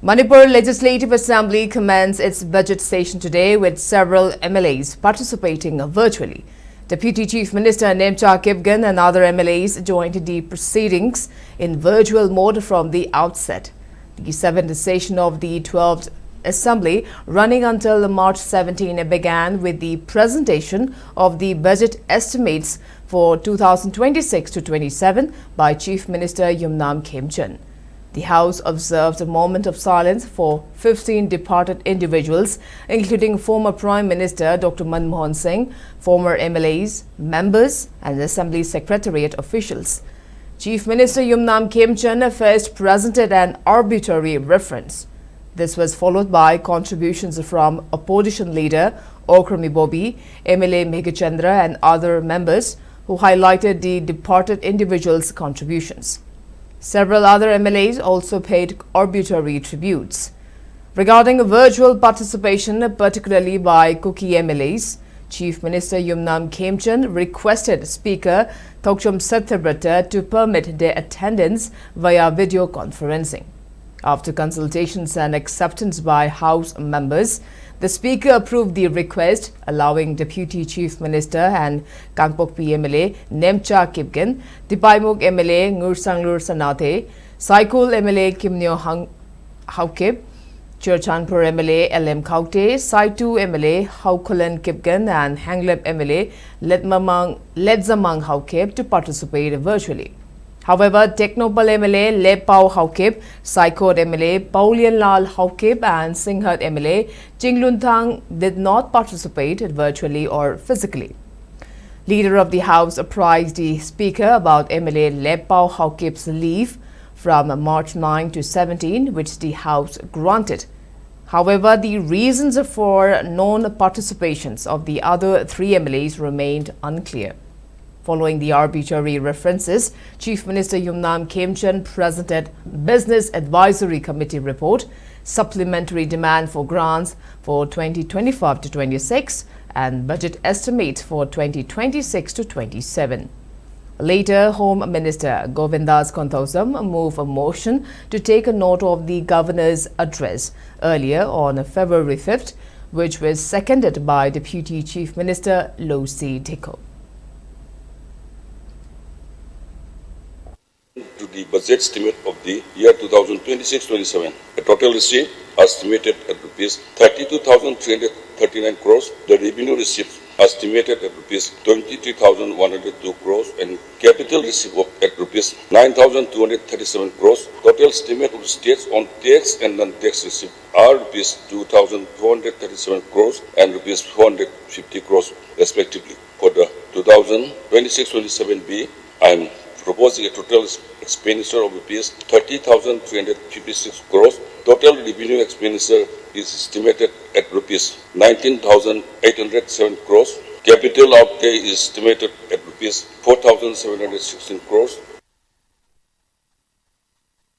Manipur Legislative Assembly commenced its budget session today with several MLAs participating virtually. Deputy Chief Minister Nemcha Kipgen and other MLAs joined the proceedings in virtual mode from the outset. The 7th session of the 12th Assembly, running until March 17, began with the presentation of the budget estimates for 2026-27 by Chief Minister Yumnam Khemchand. The House observed a moment of silence for 15 departed individuals, including former Prime Minister Dr. Manmohan Singh, former MLAs, members and Assembly Secretariat officials. Chief Minister Yumnam Khemchand first presented an arbitrary reference. This was followed by contributions from opposition leader Okrami Bobby, MLA Meghachandra and other members who highlighted the departed individuals' contributions. Several other MLAs also paid arbitrary tributes. Regarding virtual participation, particularly by Kuki MLAs, Chief Minister Yumnam Khemchand requested Speaker Thokcham Satyabrata to permit their attendance via video conferencing. After consultations and acceptance by House members, the Speaker approved the request, allowing Deputy Chief Minister and Kangpokpi MLA Nemcha Kipgen, Dipaimuk MLA Ngursanglur Sanate, Saikul MLA Kimnyo Haukip, Churchanpur MLA LM Kaute, Saitu MLA Haukulan Kipgen and Hanglep MLA Ledzamang Haukip to participate virtually. However, Technopal MLA Lepau Haukip, Saikot MLA Paulian Lal Haukip and Singhat MLA Chinglunthang did not participate virtually or physically. Leader of the House apprised the Speaker about MLA Lepau Haukip's leave from March 9 to 17, which the House granted. However, the reasons for non-participations of the other three MLAs remained unclear. Following the arbitrary references, Chief Minister Yumnam Khemchand presented Business Advisory Committee report, supplementary demand for grants for 2025-26 and budget estimates for 2026-27. Later, Home Minister Govindas Konthausam moved a motion to take a note of the Governor's address earlier on February 5th, which was seconded by Deputy Chief Minister Losi Dikko. To the budget estimate of the year 2026-27, a total receipt estimated at rupees 32,339 crores, the revenue received estimated at rupees 23,102 crores and capital received at rupees 9,237 crores. Total estimate of states on tax and non-tax received are rupees 2,437 crores and rupees 450 crores respectively. For the 2026-27B, I am proposing a total expenditure of rupees 30,356 crores. Total revenue expenditure is estimated at rupees 19,807 crores. Capital outlay is estimated at rupees 4,716 crores.